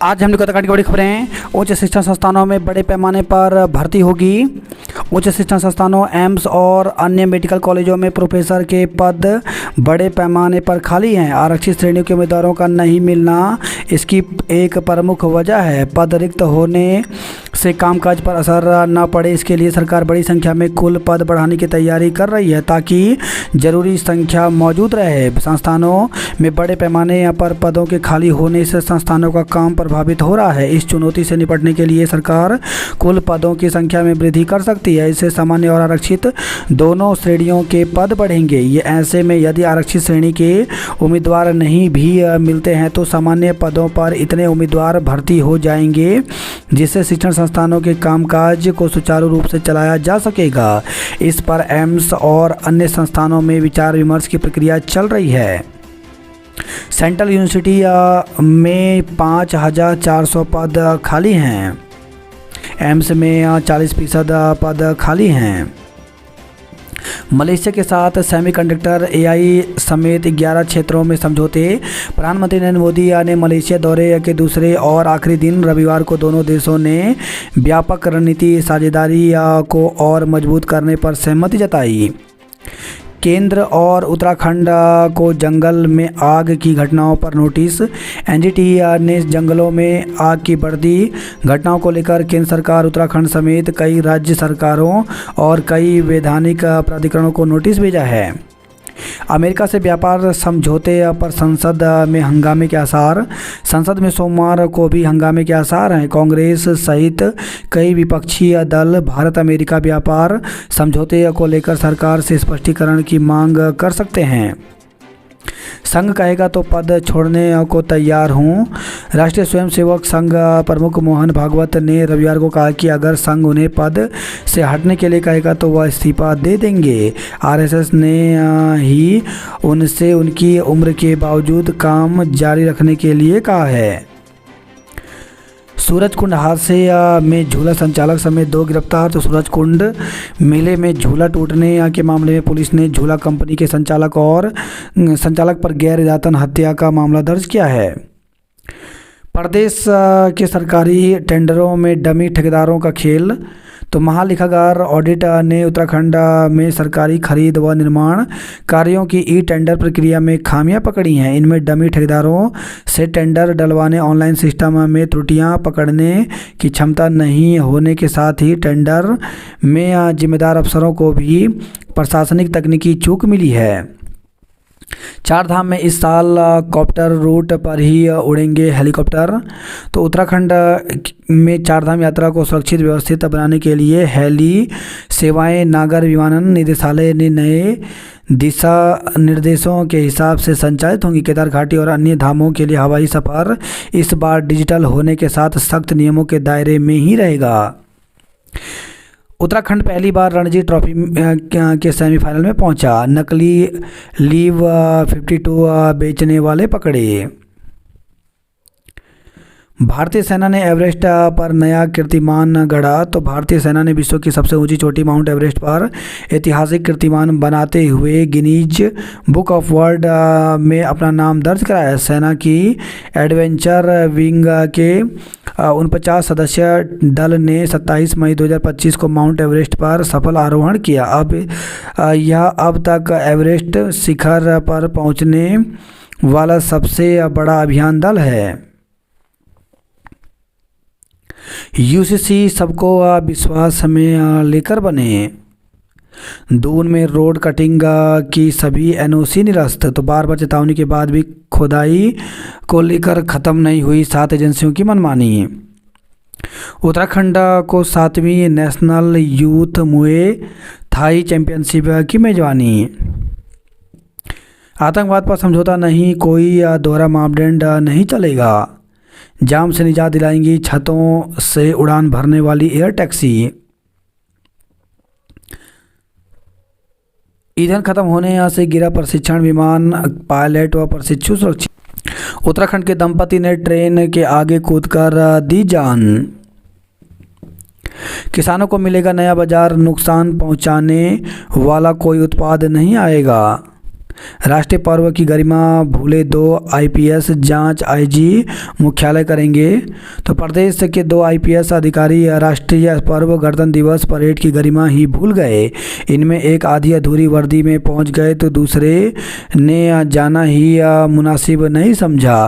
आज हमने कोलकाता की बड़ी खबरें। उच्च शिक्षा संस्थानों में बड़े पैमाने पर भर्ती होगी। उच्च शिक्षा संस्थानों एम्स और अन्य मेडिकल कॉलेजों में प्रोफेसर के पद बड़े पैमाने पर खाली हैं। आरक्षित श्रेणियों के उम्मीदवारों का नहीं मिलना इसकी एक प्रमुख वजह है। पद रिक्त होने से कामकाज पर असर न पड़े, इसके लिए सरकार बड़ी संख्या में कुल पद बढ़ाने की तैयारी कर रही है ताकि जरूरी संख्या मौजूद रहे। संस्थानों में बड़े पैमाने पर पदों के खाली होने से संस्थानों का काम प्रभावित हो रहा है। इस चुनौती से निपटने के लिए सरकार कुल पदों की संख्या में वृद्धि कर सकती है। इससे सामान्य और आरक्षित दोनों श्रेणियों के पद बढ़ेंगे। ये ऐसे में यदि आरक्षित श्रेणी के उम्मीदवार नहीं भी मिलते हैं तो सामान्य पदों पर इतने उम्मीदवार भर्ती हो जाएंगे जिससे शिक्षण संस्थानों के कामकाज को सुचारू रूप से चलाया जा सकेगा। इस पर एम्स और अन्य संस्थानों में विचार विमर्श की प्रक्रिया चल रही है। सेंट्रल यूनिवर्सिटी में 5400 पद खाली हैं। एम्स में 40% पद खाली हैं। मलेशिया के साथ सेमीकंडक्टर एआई समेत 11 क्षेत्रों में समझौते। प्रधानमंत्री नरेंद्र मोदी ने मलेशिया दौरे के दूसरे और आखिरी दिन रविवार को दोनों देशों ने व्यापक रणनीति साझेदारी को और मजबूत करने पर सहमति जताई। केंद्र और उत्तराखंड को जंगल में आग की घटनाओं पर नोटिस। एनजीटी ने जंगलों में आग की बढ़ती घटनाओं को लेकर केंद्र सरकार, उत्तराखंड समेत कई राज्य सरकारों और कई वैधानिक प्राधिकरणों को नोटिस भेजा है। अमेरिका से व्यापार समझौते पर संसद में हंगामे के आसार। संसद में सोमवार को भी हंगामे के आसार हैं। कांग्रेस सहित कई विपक्षी दल भारत अमेरिका व्यापार समझौते को लेकर सरकार से स्पष्टीकरण की मांग कर सकते हैं। संघ कहेगा तो पद छोड़ने को तैयार हूँ। राष्ट्रीय स्वयंसेवक संघ प्रमुख मोहन भागवत ने रविवार को कहा कि अगर संघ उन्हें पद से हटने के लिए कहेगा तो वह इस्तीफा दे देंगे। आरएसएस ने ही उनसे उनकी उम्र के बावजूद काम जारी रखने के लिए कहा है। सूरजकुंड हादसे में झूला संचालक समेत 2 गिरफ्तार। तो सूरजकुंड मेले में झूला टूटने के मामले में पुलिस ने झूला कंपनी के संचालक पर गैर इरादतन हत्या का मामला दर्ज किया है। प्रदेश के सरकारी टेंडरों में डमी ठेकेदारों का खेल। तो महालेखागार ऑडिट ने उत्तराखंड में सरकारी खरीद व निर्माण कार्यों की ई टेंडर प्रक्रिया में खामियां पकड़ी हैं। इनमें डमी ठेकेदारों से टेंडर डलवाने, ऑनलाइन सिस्टम में त्रुटियां पकड़ने की क्षमता नहीं होने के साथ ही टेंडर में जिम्मेदार अफसरों को भी प्रशासनिक तकनीकी चूक मिली है। चारधाम में इस साल कॉप्टर रूट पर ही उड़ेंगे हेलीकॉप्टर। तो उत्तराखंड में चारधाम यात्रा को सुरक्षित व्यवस्थित बनाने के लिए हेली सेवाएं नागर विमानन निदेशालय ने नए दिशा निर्देशों के हिसाब से संचालित होंगी। केदार घाटी और अन्य धामों के लिए हवाई सफ़र इस बार डिजिटल होने के साथ सख्त नियमों के दायरे में ही रहेगा। उत्तराखंड पहली बार रणजी ट्रॉफी के सेमीफाइनल में पहुंचा। नकली लीव 52 बेचने वाले पकड़े। भारतीय सेना ने एवरेस्ट पर नया कीर्तिमान गढ़ा। तो भारतीय सेना ने विश्व की सबसे ऊंची चोटी माउंट एवरेस्ट पर ऐतिहासिक कीर्तिमान बनाते हुए गिनीज बुक ऑफ वर्ल्ड में अपना नाम दर्ज कराया। सेना की एडवेंचर विंग के 49 सदस्य दल ने 27 मई 2025 को माउंट एवरेस्ट पर सफल आरोहण किया। यह अब तक एवरेस्ट शिखर पर पहुंचने वाला सबसे बड़ा अभियान दल है। यूसीसी सबको विश्वास में लेकर बने। दून में रोड कटिंग की सभी एनओसी निरस्त। तो बार बार चेतावनी के बाद भी खुदाई को लेकर खत्म नहीं हुई 7 एजेंसियों की मनमानी। उत्तराखंड को 7वीं national youth Muay Thai championship की मेजबानी। आतंकवाद पर समझौता नहीं, कोई दोहरा मापदंड नहीं चलेगा। जाम से निजात दिलाएंगी छतों से उड़ान भरने वाली एयर टैक्सी। ईंधन खत्म होने से गिरा प्रशिक्षण विमान, पायलट व प्रशिक्षु सुरक्षित। उत्तराखंड के दंपति ने ट्रेन के आगे कूदकर दी जान। किसानों को मिलेगा नया बाजार, नुकसान पहुंचाने वाला कोई उत्पाद नहीं आएगा। राष्ट्रीय पर्व की गरिमा भूले 2 आईपीएस जांच आईजी मुख्यालय करेंगे। तो प्रदेश के 2 आईपीएस अधिकारी राष्ट्रीय पर्व गणतंत्र दिवस परेड की गरिमा ही भूल गए। इनमें एक आधी अधूरी वर्दी में पहुंच गए तो दूसरे ने जाना ही मुनासिब नहीं समझा।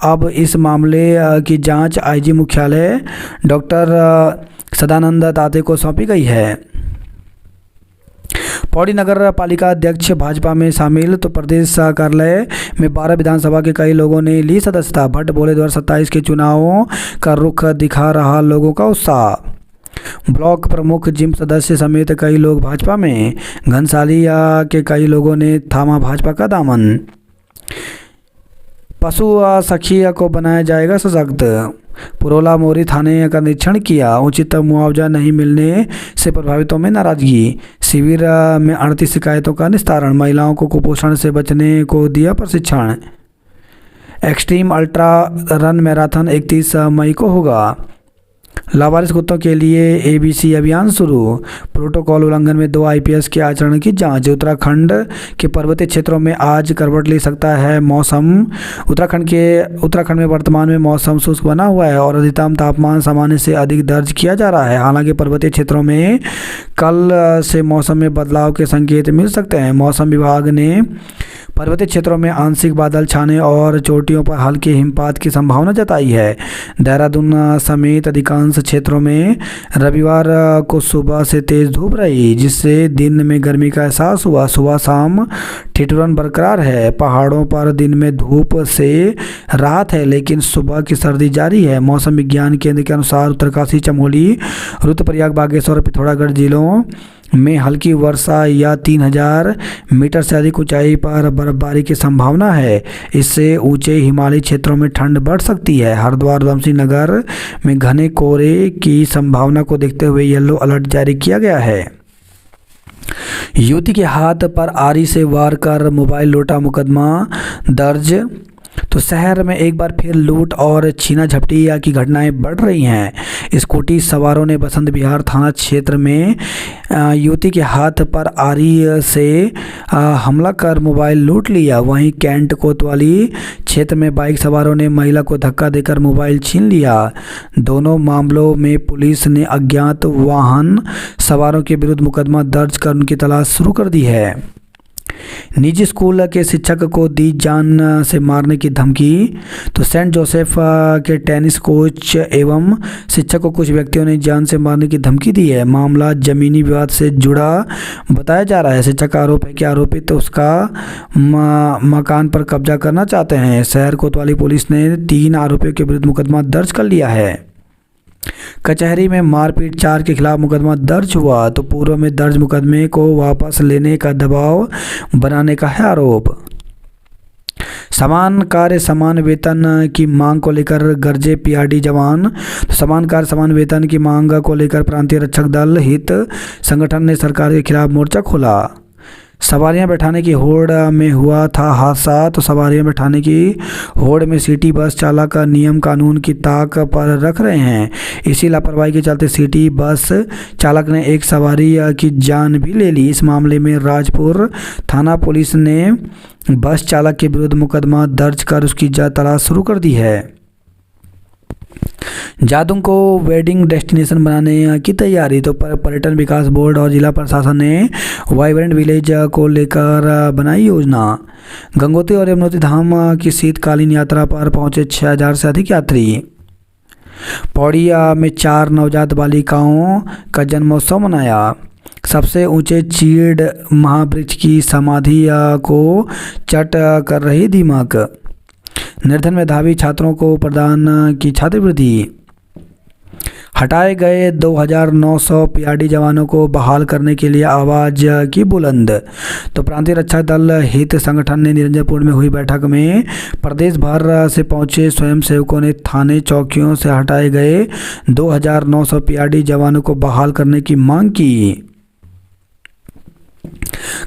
अब इस मामले की जांच आईजी मुख्यालय डॉक्टर सदानंद ताते को सौंपी गई है। पौड़ी नगर पालिका अध्यक्ष भाजपा में शामिल। तो प्रदेश कार्यालय में 12 विधानसभा के कई लोगों ने ली सदस्यता। भट्ट बोले 2027 के चुनावों का रुख दिखा रहा लोगों का उत्साह। ब्लॉक प्रमुख जिम सदस्य समेत कई लोग भाजपा में। घनसाली के कई लोगों ने थामा भाजपा का दामन। पशु सखी को बनाया जाएगा सशक्त। पुरोला मोरी थाने का निरीक्षण किया। उचित मुआवजा नहीं मिलने से प्रभावितों में नाराजगी। शिविर में 38 शिकायतों का निस्तारण। महिलाओं को कुपोषण से बचने को दिया प्रशिक्षण। एक्सट्रीम अल्ट्रा रन मैराथन 31 मई को होगा। लावारिस कुत्तों के लिए एबीसी अभियान शुरू। प्रोटोकॉल उल्लंघन में 2 आईपीएस के आचरण की जांच। उत्तराखंड के पर्वतीय क्षेत्रों में आज करवट ले सकता है मौसम। उत्तराखंड में वर्तमान में मौसम शुष्क बना हुआ है और अधिकतम तापमान सामान्य से अधिक दर्ज किया जा रहा है। हालांकि पर्वतीय क्षेत्रों में कल से मौसम में बदलाव के संकेत मिल सकते हैं। मौसम विभाग ने पर्वतीय क्षेत्रों में आंशिक बादल छाने और चोटियों पर हल्के हिमपात की संभावना जताई है। देहरादून समेत अधिकांश क्षेत्रों में रविवार को सुबह से तेज धूप रही, जिससे दिन में गर्मी का एहसास हुआ। सुबह शाम ठिठुरन बरकरार है। पहाड़ों पर दिन में धूप से राहत है, लेकिन सुबह की सर्दी जारी है। मौसम विज्ञान केंद्र के अनुसार उत्तरकाशी, चमोली, रुद्रप्रयाग, बागेश्वर और पिथौरागढ़ जिलों में हल्की वर्षा या 3000 मीटर से अधिक ऊंचाई पर बर्फबारी की संभावना है। इससे ऊंचे हिमालयी क्षेत्रों में ठंड बढ़ सकती है। हरिद्वार, उधमसिंह नगर में घने कोहरे की संभावना को देखते हुए येलो अलर्ट जारी किया गया है। युवती के हाथ पर आरी से वार कर मोबाइल लूटा, मुकदमा दर्ज। तो शहर में एक बार फिर लूट और छीना झपटी की घटनाएं बढ़ रही हैं। स्कूटी सवारों ने बसंत विहार थाना क्षेत्र में युवती के हाथ पर आरी से हमला कर मोबाइल लूट लिया। वहीं कैंट कोतवाली क्षेत्र में बाइक सवारों ने महिला को धक्का देकर मोबाइल छीन लिया। दोनों मामलों में पुलिस ने अज्ञात वाहन सवारों के विरुद्ध मुकदमा दर्ज कर उनकी तलाश शुरू कर दी है। निजी स्कूल के शिक्षक को दी जान से मारने की धमकी। तो सेंट जोसेफ के टेनिस कोच एवं शिक्षक को कुछ व्यक्तियों ने जान से मारने की धमकी दी है। मामला जमीनी विवाद से जुड़ा बताया जा रहा है। शिक्षक का आरोप है कि आरोपित उसका मकान पर कब्जा करना चाहते हैं। शहर कोतवाली पुलिस ने 3 आरोपियों के विरुद्ध मुकदमा दर्ज कर लिया है। कचहरी में मारपीट, 4 के खिलाफ मुकदमा दर्ज हुआ। तो पूर्व में दर्ज मुकदमे को वापस लेने का दबाव बनाने का है आरोप। समान कार्य समान वेतन की मांग को लेकर गरजे पीआरडी जवान। तो समान कार्य समान वेतन की मांग को लेकर प्रांतीय रक्षक दल हित संगठन ने सरकार के खिलाफ मोर्चा खोला। सवारियां बैठाने की होड़ में हुआ था हादसा। तो सवारियां बैठाने की होड़ में सिटी बस चालक नियम कानून की ताक पर रख रहे हैं। इसी लापरवाही के चलते सिटी बस चालक ने एक सवारी की जान भी ले ली। इस मामले में राजपुर थाना पुलिस ने बस चालक के विरुद्ध मुकदमा दर्ज कर उसकी तलाश शुरू कर दी है। जादूंग को वेडिंग डेस्टिनेशन बनाने की तैयारी। तो पर्यटन विकास बोर्ड और जिला प्रशासन ने वाइब्रेंट विलेज को लेकर बनाई योजना। गंगोत्री और यमुनोत्री धाम की शीतकालीन यात्रा पर पहुंचे 6000 से अधिक यात्री। पौड़ी में 4 नवजात बालिकाओं का जन्मोत्सव मनाया। सबसे ऊंचे चीड़ महावृक्ष की समाधि को चट कर रही दीमक। निर्धन मेधावी छात्रों को प्रदान की छात्रवृत्ति। हटाए गए 2900 पीआरडी जवानों को बहाल करने के लिए आवाज की बुलंद। तो प्रांतीय रक्षा दल हित संगठन ने निरंजनपुर में हुई बैठक में प्रदेश भर से पहुंचे स्वयंसेवकों ने थाने चौकियों से हटाए गए 2900 पीआरडी जवानों को बहाल करने की मांग की।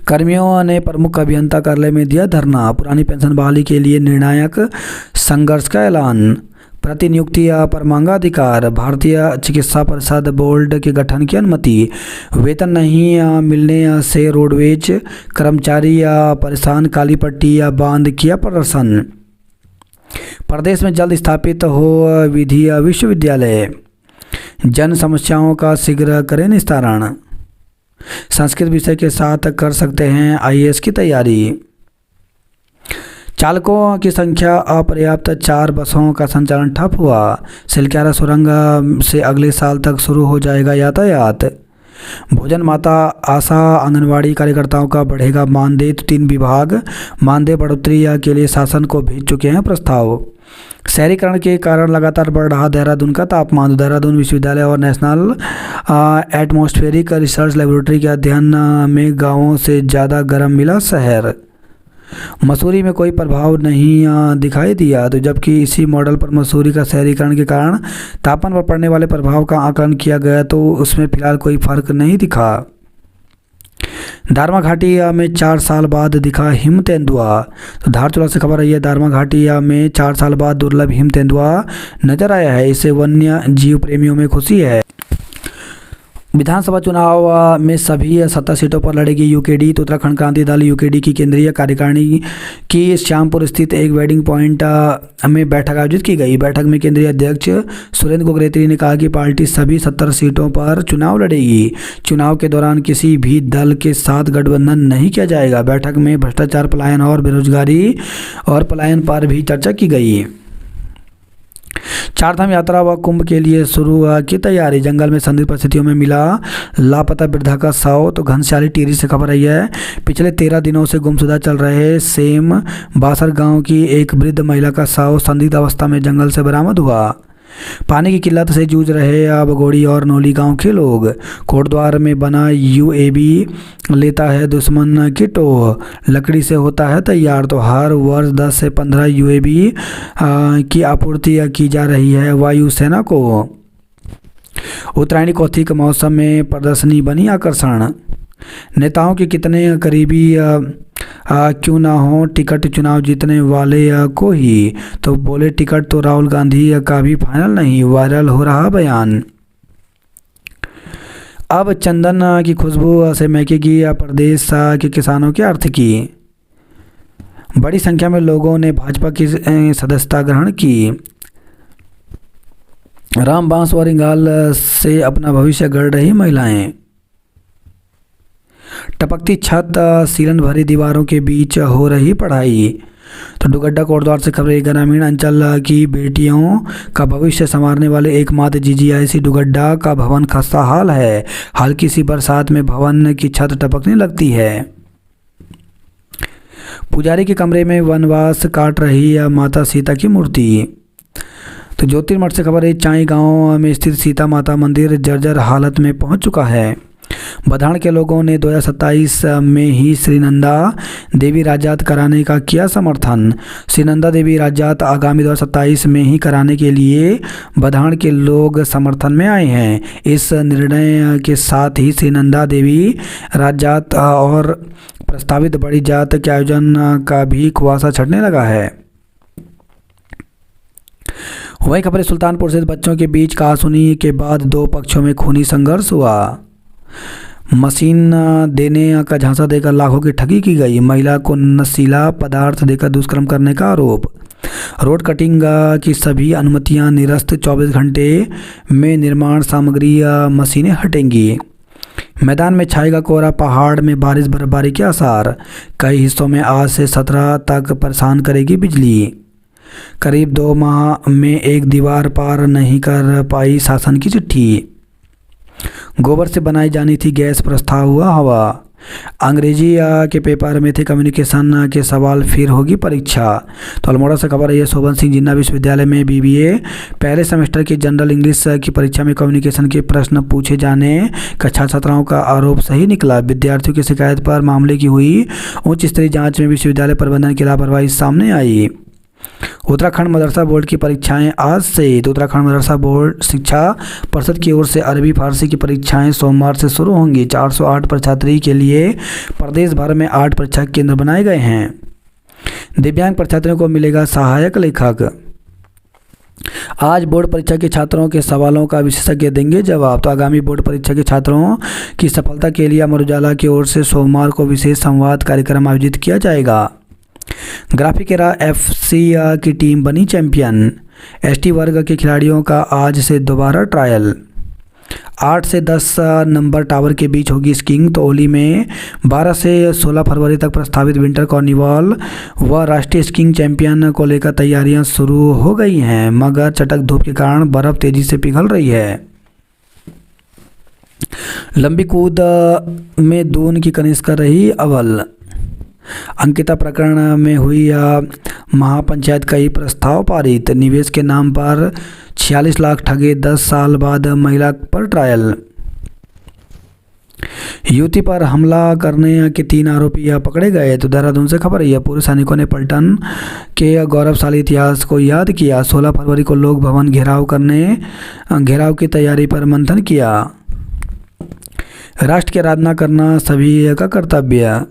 कर्मियों ने प्रमुख अभियंता कार्यालय में दिया धरना। पुरानी पेंशन बहाली के लिए निर्णायक संघर्ष का ऐलान। प्रतिनियुक्ति पर मांगाधिकार, भारतीय चिकित्सा परिषद बोर्ड के गठन की अनुमति, वेतन नहीं मिलने से रोडवेज कर्मचारी परेशान, काली पट्टी बांध किया प्रदर्शन। प्रदेश में जल्द स्थापित हो विधि विश्वविद्यालय, जन समस्याओं का शीघ्र करें निस्तारण। संस्कृत विषय के साथ कर सकते हैं आईएएस की तैयारी। चालकों की संख्या अपर्याप्त, 4 बसों का संचालन ठप हुआ। सिलक्यारा सुरंग से अगले साल तक शुरू हो जाएगा यातायात। भोजन माता आशा आंगनवाड़ी कार्यकर्ताओं का बढ़ेगा मानदेय, तो 3 विभाग मानदेय बढ़ोतरी के लिए शासन को भेज चुके हैं प्रस्ताव। शहरीकरण के कारण लगातार बढ़ रहा देहरादून का तापमान, देहरादून विश्वविद्यालय और नेशनल एटमॉस्फेरिक रिसर्च लेबोरेटरी के अध्ययन में गांवों से ज़्यादा गर्म मिला शहर। मसूरी में कोई प्रभाव नहीं दिखाई दिया, तो जबकि इसी मॉडल पर मसूरी का शहरीकरण के कारण तापमान पर पड़ने वाले प्रभाव का आकलन किया गया, तो उसमें फिलहाल कोई फर्क नहीं दिखा। दारमा घाटी में 4 साल बाद दिखा हिम तेंदुआ, तो धारचूला से खबर आई है। दारमा घाटी में 4 साल बाद दुर्लभ हिम तेंदुआ नजर आया है, इससे वन्य जीव प्रेमियों में खुशी है। विधानसभा चुनाव में सभी 70 सीटों पर लड़ेगी यूकेडी, तो उत्तराखंड क्रांति दल यूकेडी की केंद्रीय कार्यकारिणी की श्यामपुर स्थित एक वेडिंग पॉइंट में बैठक आयोजित की गई। बैठक में केंद्रीय अध्यक्ष सुरेंद्र गोगरेत्री ने कहा कि पार्टी सभी 70 सीटों पर चुनाव लड़ेगी। चुनाव के दौरान किसी भी दल के साथ गठबंधन नहीं किया जाएगा। बैठक में भ्रष्टाचार, पलायन और बेरोजगारी और पलायन पर भी चर्चा की गई। चारधाम यात्रा व कुंभ के लिए शुरू की तैयारी, जंगल में संदिग्ध परिस्थितियों में मिला लापता वृद्धा का शव, तो घनश्याली टिहरी से खबर आई है। पिछले 13 दिनों से गुमशुदा चल रहे सेम बासर गांव की एक वृद्ध महिला का शव संदिग्ध अवस्था में जंगल से बरामद हुआ। पानी की किल्लत से जूझ रहे बगोड़ी और नौली गांव के लोग। कोटद्वार में बना यूएवी लेता है दुश्मन की टोह, लकड़ी से होता है तैयार, तो हर वर्ष 10 से 15 यूएवी की आपूर्ति की जा रही है वायुसेना को। उत्तरायणी कौतिक मौसम में प्रदर्शनी बनी आकर्षण। नेताओं के कितने करीबी क्यों ना हो, टिकट चुनाव जीतने वाले को ही, तो बोले टिकट तो राहुल गांधी का भी फाइनल नहीं, वायरल हो रहा बयान। अब चंदन की खुशबू से महकेगी प्रदेश के किसानों की आर्थिकी। बड़ी संख्या में लोगों ने भाजपा की सदस्यता ग्रहण की। रामबांस और इंगाल से अपना भविष्य गढ़ रही महिलाएं। टपकती छत, सीलन भरी दीवारों के बीच हो रही पढ़ाई, तो डुगड्डा कोटद्वार से खबर। ग्रामीण अंचल की बेटियों का भविष्य संवारने वाले एकमात्र जीजीआईसी डुगड्डा का भवन खस्ता हाल है। हल्की सी बरसात में भवन की छत टपकने लगती है। पुजारी के कमरे में वनवास काट रही माता सीता की मूर्ति, तो ज्योतिर्मठ से खबर है। चाई गांव में स्थित सीता माता मंदिर जर्जर हालत में पहुंच चुका है। बधान के लोगों ने 2027 में ही श्रीनंदा देवी राजजात कराने का किया समर्थन। श्रीनंदा देवी राजजात आगामी 2027 में ही कराने के लिए बधान के लोग समर्थन में आए हैं। इस निर्णय के साथ ही श्रीनंदा देवी राजजात और प्रस्तावित बड़ी जात के आयोजन का भी खुआसा छटने लगा है। वही खबर सुल्तानपुर से बच्चों के बीच कहासुनी के बाद 2 पक्षों में खूनी संघर्ष हुआ। मशीन देने का झांसा देकर लाखों की ठगी की गई। महिला को नशीला पदार्थ देकर दुष्कर्म करने का आरोप। रोड कटिंग की सभी अनुमतियां निरस्त, 24 घंटे में निर्माण सामग्री मशीनें हटेंगी। मैदान में छाएगा कोहरा, पहाड़ में बारिश बर्फबारी के आसार। कई हिस्सों में आज से 17 तक परेशान करेगी बिजली। करीब 2 माह में एक दीवार पार नहीं कर पाई शासन की चिट्ठी। गोबर से बनाई जानी थी गैस, प्रस्ताव हुआ हवा। अंग्रेजी के पेपर में थे कम्युनिकेशन के सवाल, फिर होगी परीक्षा। तो अल्मोड़ा से खबर है। शोभन सिंह जिन्ना विश्वविद्यालय में बीबीए पहले सेमेस्टर की जनरल इंग्लिश की परीक्षा में कम्युनिकेशन के प्रश्न पूछे जाने का छात्र छात्राओं का आरोप सही निकला। विद्यार्थियों की शिकायत पर मामले की हुई उच्च स्तरीय जांच में विश्वविद्यालय प्रबंधन की लापरवाही सामने आई। उत्तराखंड मदरसा बोर्ड की परीक्षाएं आज से, तो उत्तराखंड मदरसा बोर्ड शिक्षा परिषद की ओर से अरबी फारसी की परीक्षाएं सोमवार से शुरू होंगी। 408 परीक्षार्थी के लिए प्रदेश भर में 8 परीक्षा केंद्र बनाए गए हैं। दिव्यांग परीक्षार्थियों को मिलेगा सहायक लेखक। आज बोर्ड परीक्षा के छात्रों के सवालों का विशेषज्ञ देंगे जवाब। तो आगामी बोर्ड परीक्षा के छात्रों की सफलता के लिए अमर उजाला की ओर से सोमवार को विशेष संवाद कार्यक्रम आयोजित किया जाएगा। ग्राफिकेरा एफसी की टीम बनी चैंपियन। एसटी वर्ग के खिलाड़ियों का आज से दोबारा ट्रायल। 8 से 10 नंबर टावर के बीच होगी स्कीइंग। तो ओली में 12 से 16 फरवरी तक प्रस्तावित विंटर कार्निवाल व राष्ट्रीय स्कीइंग चैंपियन को लेकर तैयारियां शुरू हो गई हैं, मगर चटक धूप के कारण बर्फ तेजी से पिघल रही है। लंबी कूद में दून की कनिष्का रही अव्वल। अंकिता प्रकरण में हुई महापंचायत, कई प्रस्ताव पारित। निवेश के नाम पर 46 लाख ठगे, 10 साल बाद महिला पर ट्रायल। युवती पर हमला करने के 3 आरोपी पकड़े गए। तो देहरादून से खबर है, पूर्व सैनिकों ने पलटन के गौरवशाली इतिहास को याद किया। 16 फरवरी को लोक भवन घेराव की तैयारी पर मंथन किया। राष्ट्र की आराधना करना सभी का कर्तव्य।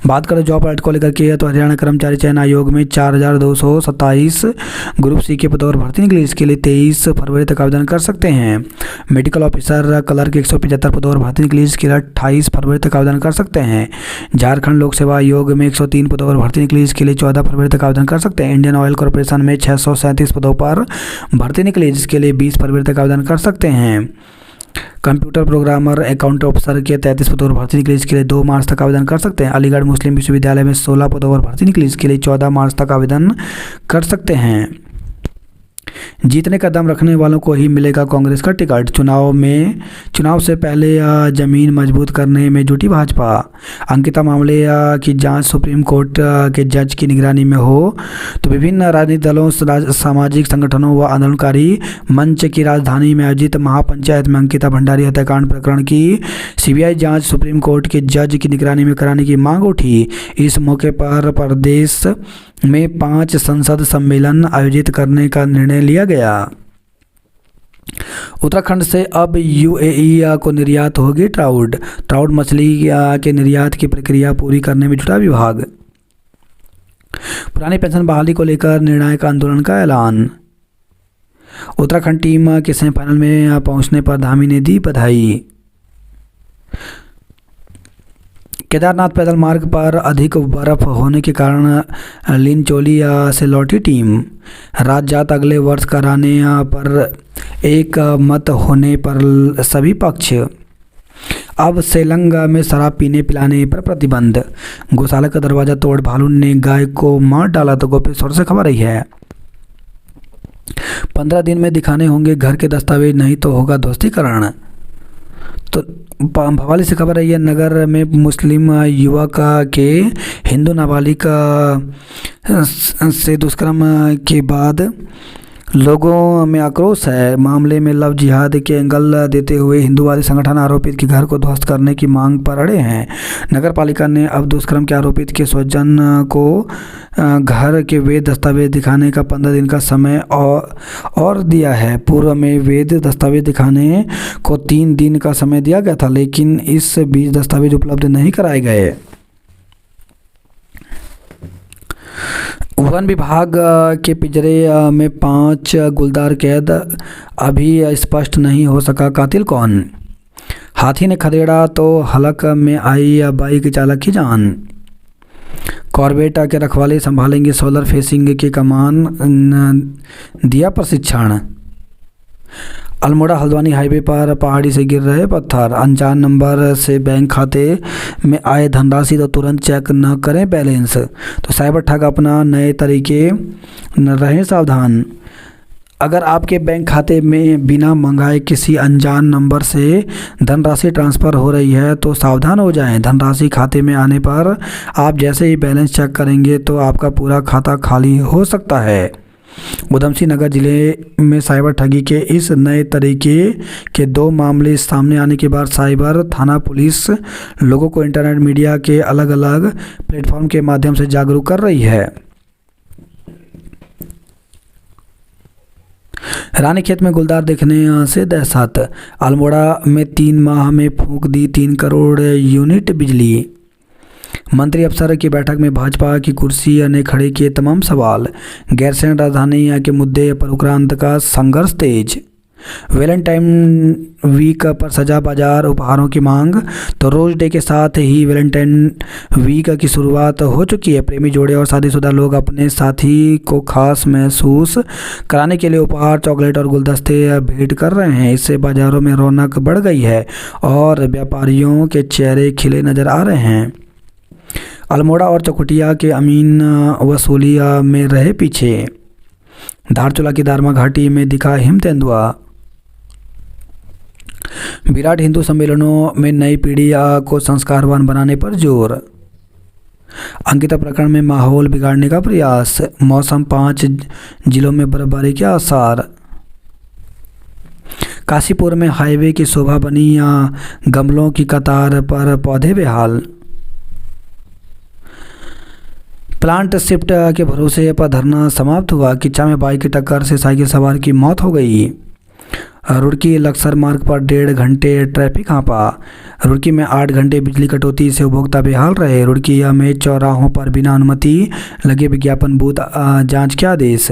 बात करें जॉब अलर्ट को लेकर के, तो हरियाणा कर्मचारी चयन आयोग में 4227 ग्रुप सी के पदों पर भर्ती निकली। इसके लिए 23 फरवरी तक आवेदन कर सकते हैं। मेडिकल ऑफिसर क्लर्क 175 पदों पर भर्ती निकली। इसके लिए 28 फरवरी तक आवेदन कर सकते हैं। झारखंड लोक सेवा आयोग में 103 पदों पर भर्ती निकली। इसके लिए 14 फरवरी तक आवेदन कर सकते हैं। इंडियन ऑयल कॉर्पोरेशन में 637 पदों पर भर्ती निकली, जिसके लिए 20 फरवरी तक आवेदन कर सकते हैं। कंप्यूटर प्रोग्रामर अकाउंट ऑफिसर के 33 पदों पर भर्ती निकली। इसके लिए 2 मार्च तक आवेदन कर सकते हैं। अलीगढ़ मुस्लिम विश्वविद्यालय में 16 पदों पर भर्ती निकली। इसके लिए 14 मार्च तक आवेदन कर सकते हैं। जीतने का दम रखने वालों को ही मिलेगा कांग्रेस का टिकट। चुनाव से पहले जमीन मजबूत करने में जुटी भाजपा। अंकिता मामले की जांच सुप्रीम कोर्ट के जज की निगरानी में हो। तो विभिन्न राजनीतिक दलों, सामाजिक संगठनों व आंदोलनकारी मंच की राजधानी में आयोजित महापंचायत में अंकिता भंडारी हत्याकांड प्रकरण की सीबीआई जांच सुप्रीम कोर्ट के जज की निगरानी में कराने की मांग उठी। इस मौके पर प्रदेश में 5 संसद सम्मेलन आयोजित करने का निर्णय लिया गया। उत्तराखंड से अब यूएई को निर्यात होगी ट्राउट मछली के निर्यात की प्रक्रिया पूरी करने में जुटा विभाग। पुरानी पेंशन बहाली को लेकर निर्णायक आंदोलन का ऐलान। उत्तराखंड टीम के सेमीफाइनल में पहुंचने पर धामी ने दी बधाई। केदारनाथ पैदल मार्ग पर अधिक बर्फ होने के कारण लिनचोली से लौटी टीम। रात जात अगले वर्ष कराने पर एक मत होने पर सभी पक्ष। अब सेलंग में शराब पीने पिलाने पर प्रतिबंध। गौशाला का दरवाजा तोड़ भालू ने गाय को मार डाला। तो गोपेश्वर से खबर रही है, 15 दिन में दिखाने होंगे घर के दस्तावेज, नहीं तो होगा ध्वस्तीकरण। तो भवाली से खबर है, यह नगर में मुस्लिम युवक के हिंदू नाबालिग से दुष्कर्म के बाद लोगों में आक्रोश है। मामले में लव जिहाद के एंगल देते हुए हिंदूवादी संगठन आरोपित के घर को ध्वस्त करने की मांग पर अड़े हैं। नगर पालिका ने अब दुष्कर्म के आरोपित के स्वजन को घर के वैध दस्तावेज दिखाने का 15 दिन का समय और दिया है। पूर्व में वैध दस्तावेज दिखाने को 3 दिन का समय दिया गया था, लेकिन इस बीच दस्तावेज उपलब्ध नहीं कराए गए। वन विभाग के पिंजरे में 5 गुलदार कैद, अभी स्पष्ट नहीं हो सका कातिल कौन। हाथी ने खदेड़ा तो हलक में आई बाइक चालक की जान। कॉर्बेट के रखवाले संभालेंगे सोलर फेसिंग की कमान, दिया प्रशिक्षण। अल्मोड़ा हल्द्वानी हाईवे पर पहाड़ी से गिर रहे पत्थर। अनजान नंबर से बैंक खाते में आए धनराशि तो तुरंत चेक न करें बैलेंस। तो साइबर ठग अपना नए तरीके, न रहें सावधान। अगर आपके बैंक खाते में बिना मंगाए किसी अनजान नंबर से धनराशि ट्रांसफ़र हो रही है तो सावधान हो जाएं। धनराशि खाते में आने पर आप जैसे ही बैलेंस चेक करेंगे तो आपका पूरा खाता खाली हो सकता है। उधमसिंह नगर जिले में साइबर ठगी के इस नए तरीके के 2 मामले सामने आने के बाद साइबर थाना पुलिस लोगों को इंटरनेट मीडिया के अलग अलग प्लेटफॉर्म के माध्यम से जागरूक कर रही है। रानीखेत में गुलदार देखने से दहशत। अल्मोड़ा में 3 माह में फूंक दी 3 करोड़ यूनिट बिजली। मंत्री अफसर की बैठक में भाजपा की कुर्सी ने खड़े किए तमाम सवाल। गैरसैंण राजधानी के मुद्दे पर उक्रांत का संघर्ष तेज। वैलेंटाइन वीक पर सजा बाजार, उपहारों की मांग। तो रोज डे के साथ ही वैलेंटाइन वीक की शुरुआत हो चुकी है। प्रेमी जोड़े और शादीशुदा लोग अपने साथी को खास महसूस कराने के लिए उपहार, चॉकलेट और गुलदस्ते भेंट कर रहे हैं। इससे बाजारों में रौनक बढ़ गई है और व्यापारियों के चेहरे खिले नजर आ रहे हैं। अल्मोड़ा और चकुटिया के अमीन वसूली में रहे पीछे। धारचूला की दारमा घाटी में दिखा हिम तेंदुआ। विराट हिंदू सम्मेलनों में नई पीढ़ी को संस्कारवान बनाने पर जोर। अंकिता प्रकरण में माहौल बिगाड़ने का प्रयास। मौसम, 5 जिलों में बर्फबारी के आसार। काशीपुर में हाईवे की शोभा बनी, गमलों की कतार पर पौधे बेहाल। प्लांट शिफ्ट के भरोसे पर धरना समाप्त हुआ। किच्चा में बाइक की टक्कर से साइकिल सवार की मौत हो गई। रुड़की लक्सर मार्ग पर 1.5 घंटे ट्रैफिक हाँपा। रुड़की में 8 घंटे बिजली कटौती से उपभोक्ता बेहाल रहे। रुड़की में चौराहों पर बिना अनुमति लगे विज्ञापन बूथ जांच के आदेश।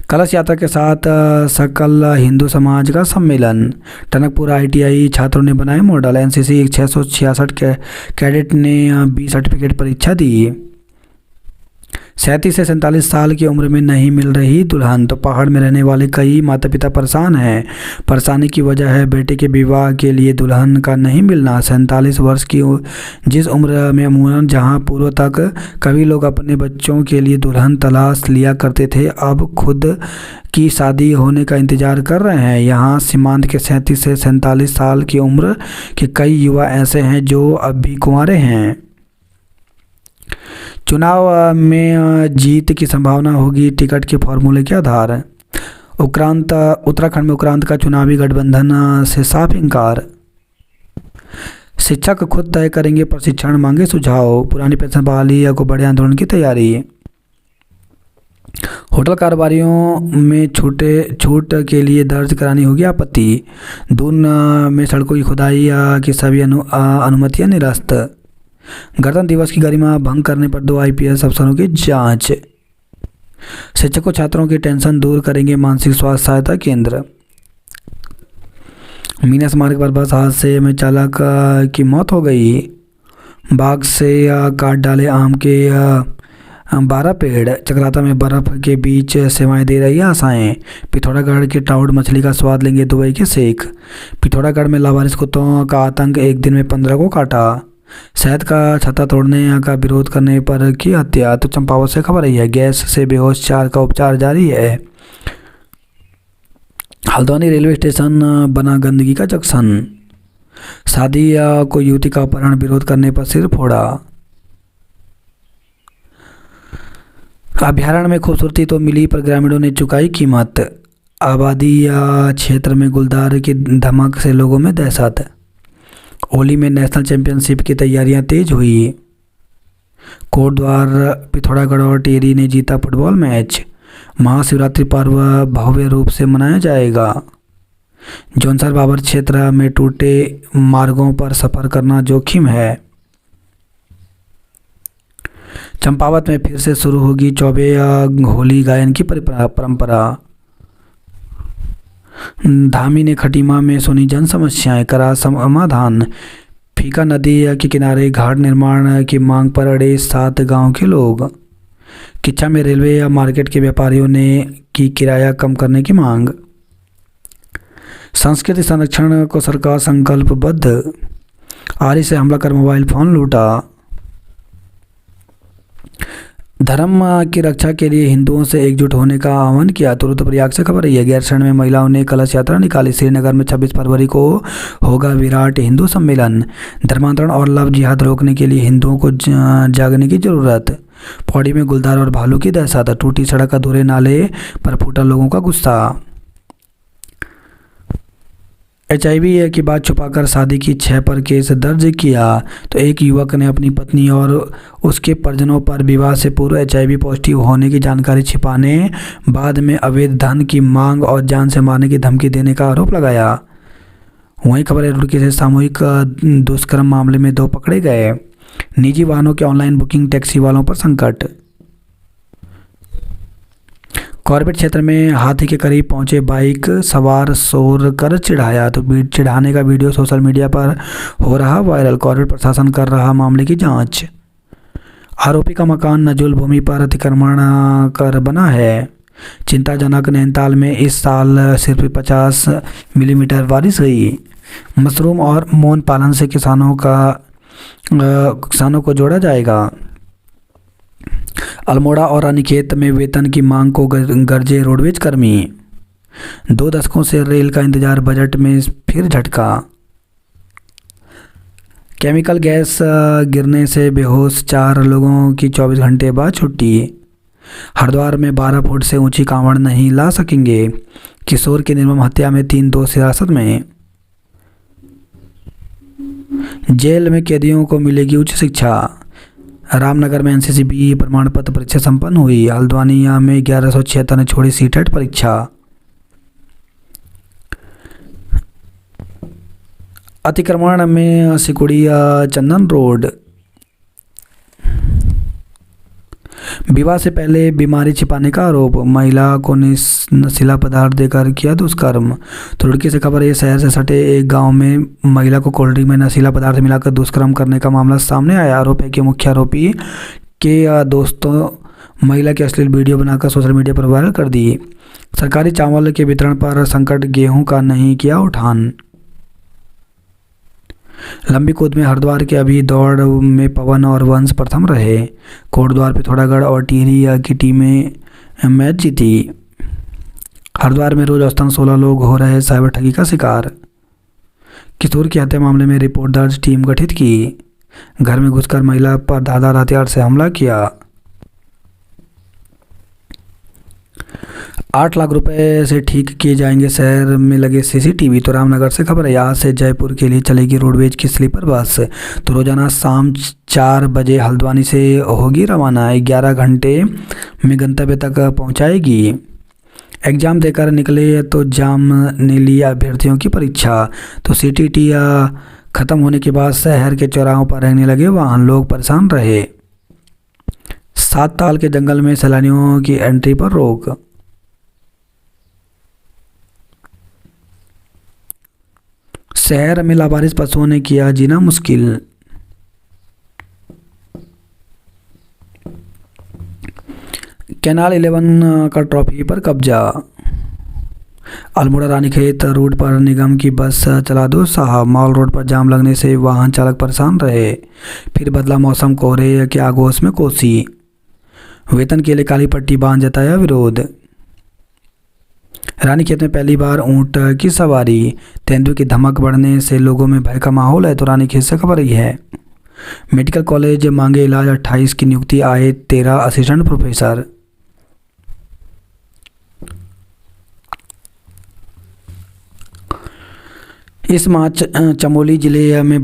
कलश यात्रा के साथ सकल हिंदू समाज का सम्मेलन। टनकपुर ITI छात्रों ने बनाए मॉडल। NCC 666 कैडेट ने बी सर्टिफिकेट परीक्षा दी। 37 से 47 साल की उम्र में नहीं मिल रही दुल्हन। तो पहाड़ में रहने वाले कई माता पिता परेशान हैं। परेशानी की वजह है बेटे के विवाह के लिए दुल्हन का नहीं मिलना। 47 वर्ष की जिस उम्र में अमूमन जहां पूर्व तक कभी लोग अपने बच्चों के लिए दुल्हन तलाश लिया करते थे, अब खुद की शादी होने का इंतजार कर रहे हैं। यहाँ सीमांत के 37 से 47 साल की उम्र के कई युवा ऐसे हैं जो अब भी कुंवारे हैं। चुनाव में जीत की संभावना होगी टिकट के फॉर्मूले के आधार। उत्तराखंड में उक्रांत का चुनावी गठबंधन से साफ इनकार। शिक्षक खुद तय करेंगे प्रशिक्षण, मांगे सुझाव। पुरानी पेंशन बहाली को बड़े आंदोलन की तैयारी। होटल कारोबारियों में छूट के लिए दर्ज करानी होगी आपत्ति। दून में सड़कों की खुदाई की सभी अनुमतियां निरस्त। गणतंत्र दिवस की गरिमा भंग करने पर 2 IPS अफसरों की जांच। शिक्षकों छात्रों की टेंशन दूर करेंगे मानसिक स्वास्थ्य सहायता केंद्र। मीनस मार्ग पर बस हादसे में चालक की मौत हो गई। बाग से काट डाले आम के 12 पेड़। चक्राता में बर्फ के बीच सेवाएं दे रही आशाएं। पिथौरागढ़ के ट्राउट मछली का स्वाद लेंगे दुबई के शेख। पिथौरागढ़ में लावारिस कुत्तों का आतंक, एक दिन में 15 को काटा। शहद का छत्ता तोड़ने का विरोध करने पर की हत्या। तो चंपावत से खबर आई है, गैस से बेहोश 4 का उपचार जारी है। हल्द्वानी रेलवे स्टेशन बना गंदगी का जंक्शन। शादी को युवती का अपहरण, विरोध करने पर सिर फोड़ा। अभ्यारण्य में खूबसूरती तो मिली पर ग्रामीणों ने चुकाई कीमत। आबादी क्षेत्र में गुलदार की धमक से लोगों में दहशत। होली में नेशनल चैंपियनशिप की तैयारियां तेज हुई। कोटद्वार, पिथौरागढ़ और टिहरी ने जीता फुटबॉल मैच। महाशिवरात्रि पर्व भव्य रूप से मनाया जाएगा। जौनसर बाबर क्षेत्र में टूटे मार्गों पर सफर करना जोखिम है। चंपावत में फिर से शुरू होगी चौबे होली गायन की परंपरा। धामी ने खटीमा में सुनी जन समस्याएं, करा समाधान। फीका नदी के किनारे घाट निर्माण की मांग पर अड़े 7 गांव के लोग। किच्चा में रेलवे या मार्केट के व्यापारियों ने की किराया कम करने की मांग। संस्कृति संरक्षण को सरकार संकल्पबद्ध। आरी से हमला कर मोबाइल फोन लूटा। धर्म की रक्षा के लिए हिंदुओं से एकजुट होने का आह्वान किया। रुद्रप्रयाग से खबर है, गैरसैंण में महिलाओं ने कलश यात्रा निकाली। श्रीनगर में 26 फरवरी को होगा विराट हिंदू सम्मेलन। धर्मांतरण और लव जिहाद रोकने के लिए हिंदुओं को जागने की जरूरत। पौड़ी में गुलदार और भालू की दहशत। टूटी सड़क, अधूरे नाले पर फूटा लोगों का गुस्सा। HIV की बात छुपाकर शादी की 6 पर केस दर्ज किया। तो एक युवक ने अपनी पत्नी और उसके परिजनों पर विवाह से पूर्व HIV पॉजिटिव होने की जानकारी छिपाने, बाद में अवैध धन की मांग और जान से मारने की धमकी देने का आरोप लगाया। वहीं खबर है, रुड़की से सामूहिक दुष्कर्म मामले में 2 पकड़े गए। निजी वाहनों के ऑनलाइन बुकिंग, टैक्सी वालों पर संकट। कॉर्बेट क्षेत्र में हाथी के करीब पहुंचे बाइक सवार शोर कर चिढ़ाया, तो चिढ़ाने का वीडियो सोशल मीडिया पर हो रहा वायरल। कॉर्बेट प्रशासन कर रहा मामले की जांच। आरोपी का मकान नजुल भूमि पर अतिक्रमण कर बना है। चिंताजनक, नैनीताल में इस साल सिर्फ 50 मिलीमीटर बारिश हुई। मशरूम और मोन पालन से किसानों को जोड़ा जाएगा। अल्मोड़ा और रानीखेत में वेतन की मांग को गरजे रोडवेज कर्मी। 2 दशकों से रेल का इंतजार, बजट में फिर झटका। केमिकल गैस गिरने से बेहोश 4 लोगों की 24 घंटे बाद छुट्टी। हरिद्वार में 12 फुट से ऊंची कांवड़ नहीं ला सकेंगे। किशोर की निर्मम हत्या में 3 दोषी हिरासत में। जेल में कैदियों को मिलेगी उच्च शिक्षा। रामनगर में एनसीसी बी प्रमाण पत्र परीक्षा संपन्न हुई। हल्द्वानिया में 1176 ने छोड़ी सीटेट परीक्षा। अतिक्रमण में सिकुड़िया चंदन रोड। विवाह से पहले बीमारी छिपाने का आरोप। महिला को नशीला पदार्थ देकर किया दुष्कर्म। तो रुड़की से खबर है, शहर से सटे एक गांव में महिला को कोल्ड ड्रिंक में नशीला पदार्थ मिलाकर दुष्कर्म करने का मामला सामने आया। आरोप है कि मुख्य आरोपी के दोस्तों महिला की अश्लील वीडियो बनाकर सोशल मीडिया पर वायरल कर दी। सरकारी चावल के वितरण पर संकट, गेहूं का नहीं किया उठान। लंबी कूद में हरिद्वार के अभी दौड़ में पवन और वंश प्रथम रहे। कोटद्वार पिथौरागढ़ और टिहरी की टीमें मैच जीती। हरिद्वार में रोज औसतन 16 लोग हो रहे साइबर ठगी का शिकार। किशोर की हत्या मामले में रिपोर्ट दर्ज, टीम गठित की। घर में घुसकर महिला पर धारदार हथियार से हमला किया। 8 लाख रुपए से ठीक किए जाएंगे शहर में लगे सीसीटीवी। तो रामनगर से खबर है, आज से जयपुर के लिए चलेगी रोडवेज की स्लीपर बस। तो रोजाना शाम 4 बजे हल्द्वानी से होगी रवाना। 11 घंटे में गंतव्य तक पहुंचाएगी। एग्ज़ाम देकर निकले तो जाम ने लिया अभ्यर्थियों की परीक्षा। तो सीटीटी ख़त्म होने के बाद शहर के चौराहों पर रहने लगे वाहन, लोग परेशान रहे। 7 ताल के जंगल में सैलानियों की एंट्री पर रोक। शहर में लावारिस पशुओं ने किया जीना मुश्किल। कैनाल 11 का ट्रॉफी पर कब्जा। अल्मोड़ा रानीखेत रोड पर निगम की बस चला दो साहब। मॉल रोड पर जाम लगने से वाहन चालक परेशान रहे। फिर बदला मौसम, कोहरे के आगोश में कोसी। वेतन के लिए काली पट्टी बांध जताया विरोध। रानीखेत में पहली बार ऊंट की सवारी। तेंदुए की धमक बढ़ने से लोगों में भय का माहौल है। तो रानीखेत से खबर रही है, मेडिकल कॉलेज मांगे इलाज, 28 की नियुक्ति, आए 13 असिस्टेंट प्रोफेसर। इस माह चमोली जिले में